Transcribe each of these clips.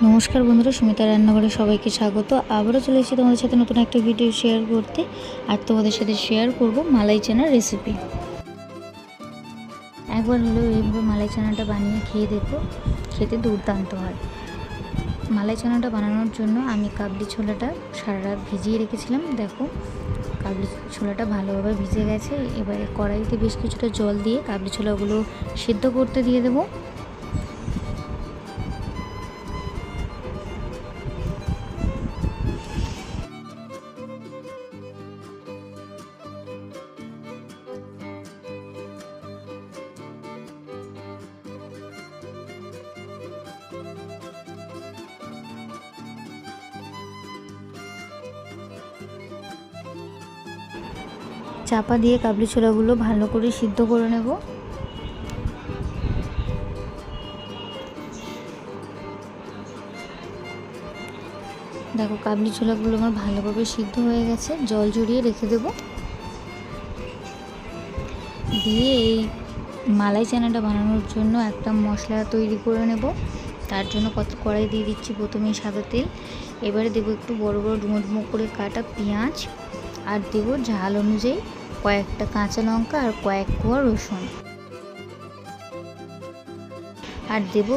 নমস্কার বন্ধুরা, সুমিতা রান্নাঘরে সবাইকে স্বাগত। আবারও চলে এসেছি তোমাদের সাথে নতুন একটা ভিডিও শেয়ার করতে। আর তোমাদের সাথে শেয়ার করব মালাই চানার রেসিপি। একবার হলেও এইভাবে মালাই চানাটা বানিয়ে খেয়ে দেখো, খেতে দুর্দান্ত হয়। মালাই চানাটা বানানোর জন্য আমি কাবলি ছোলাটা সারা রাত ভিজিয়ে রেখেছিলাম। দেখো কাবলি ছোলাটা ভালোভাবে ভিজে গেছে। এবারে কড়াইতে বেশ কিছুটা জল দিয়ে কাবলি ছোলাগুলো সিদ্ধ করতে দিয়ে দেবো। চাপা দিয়ে কাবলি ছোলাগুলো ভালো করে সিদ্ধ করে নেব। দেখো কাবলি ছোলাগুলো আমার ভালোভাবে সিদ্ধ হয়ে গেছে। জল ঝরিয়ে রেখে দেব। দিয়ে এই মালাই চানাটা বানানোর জন্য একটা মশলা তৈরি করে নেব। তার জন্য কড়াই দিয়ে দিচ্ছি প্রথমেই সাদা তেল। এবারে দেবো একটু বড় বড় ডুমো ডুমো করে কাটা পেঁয়াজ, আর দেবো ঝাল অনুযায়ী কয়েকটা কাঁচা লঙ্কা আর কয়েক কোয়া রসুন, আর দেবো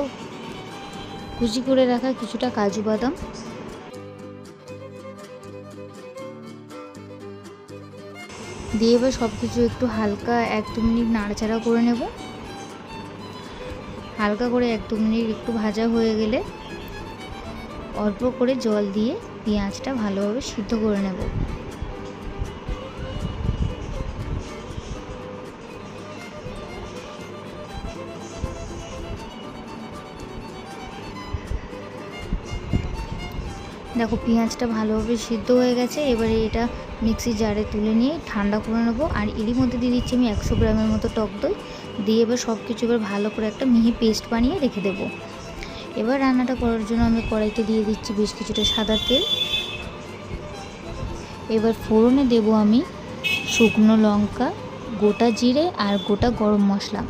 কুচি করে রাখা কিছুটা কাজু বাদাম। দিয়ে এবার সব কিছু একটু হালকা 1-2 মিনিট নাড়াচাড়া করে নেব। হালকা করে 1-2 মিনিট একটু ভাজা হয়ে গেলে অল্প করে জল দিয়ে পেঁয়াজটা ভালোভাবে সিদ্ধ করে নেব। দেখো পেঁয়াজটা ভালোভাবে সিদ্ধ হয়ে গেছে। এবারে এটা মিক্সির জারে তুলে নিয়ে ঠান্ডা করে নেব। আর এরই মধ্যে দিয়ে দিচ্ছি আমি 100 গ্রামের মতো টক দই। দিয়ে এবার সব কিছু এবার ভালো করে একটা মিহি পেস্ট বানিয়ে রেখে দেব। এবার রান্নাটা করার জন্য আমি কড়াইতে দিয়ে দিচ্ছি বেশ কিছুটা সাদা তেল। এবার ফোড়নে দেব আমি শুকনো লঙ্কা, গোটা জিরে আর গোটা গরম মশলা।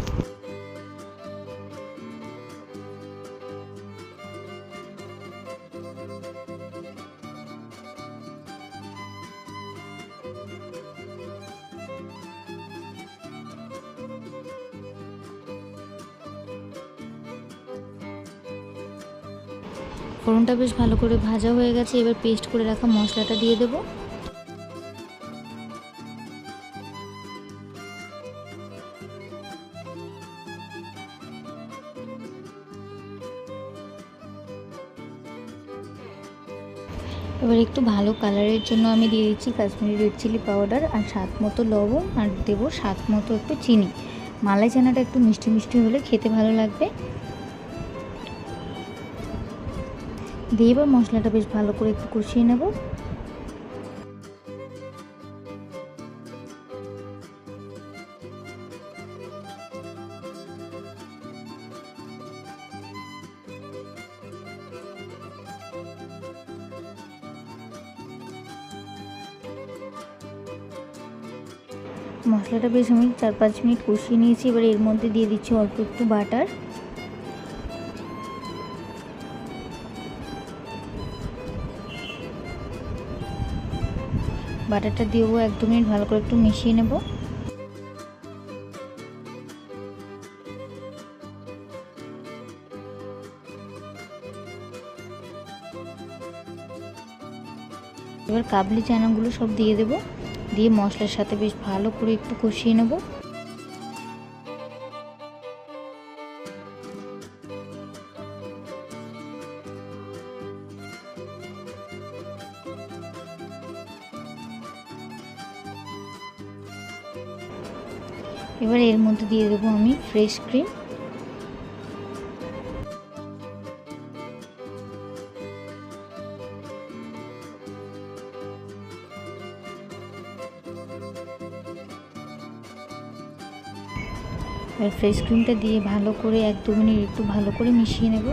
ফোড়নটা বেশ ভালো করে ভাজা হয়ে গেছে। এবার পেস্ট করে রাখা মশলাটা দিয়ে দেব। এবার একটু ভালো কালারের জন্য আমি দিয়ে দিচ্ছি কাশ্মীরি রেড চিলি পাউডার, আর স্বাদ মতো লবণ, আর দেবো স্বাদ মতো একটু চিনি। মালাই চানাটা একটু মিষ্টি মিষ্টি হলে খেতে ভালো লাগবে। দিয়ে এবার মশলাটা বেশ ভালো করে একটু কষিয়ে নেব। মশলাটা বেশ আমি 4-5 মিনিট কষিয়ে নিয়েছি। এবার এর মধ্যে দিয়ে দিচ্ছি অল্প একটু বাটার। বাটারটা দিয়েও 1-2 মিনিট ভালো করে একটু মিশিয়ে নেব। এবার কাবলি চানাগুলো সব দিয়ে দেব। দিয়ে মশলার সাথে বেশ ভালো করে একটু কষিয়ে নেব। এবার এর মধ্যে দিয়ে দেবো আমি ফ্রেশ ক্রিম। আর ফ্রেশ ক্রিমটা দিয়ে ভালো করে 1-2 মিনিট একটু ভালো করে মিশিয়ে নেব।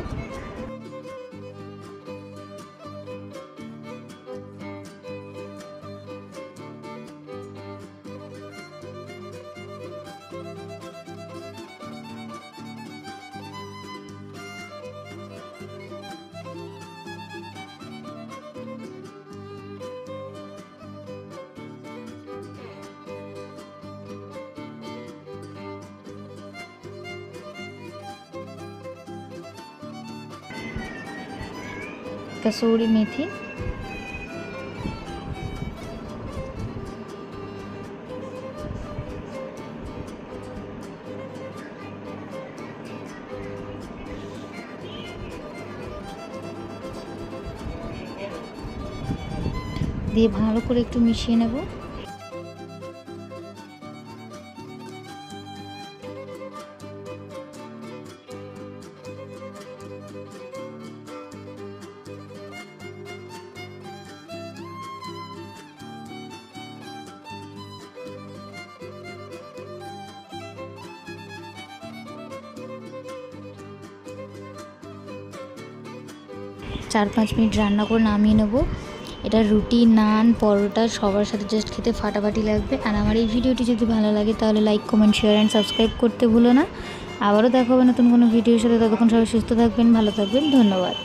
कसूरी मेथी, দিয়ে ভালো করে একটু মিশিয়ে নেব। চার 5 মিনিট রান্না করে নামিয়ে নেব। এটা রুটি, নান, পরোটা সবার সাথে জাস্ট খেতে ফাটাফাটি লাগবে। আর আমার এই ভিডিওটি যদি ভালো লাগে তাহলে like, comment, share and subscribe করতে ভুলো না। আবারও দেখা হবে নতুন কোনো ভিডিওর সাথে। ততক্ষণ সবাই সুস্থ থাকবেন, ভালো থাকবেন। ধন্যবাদ।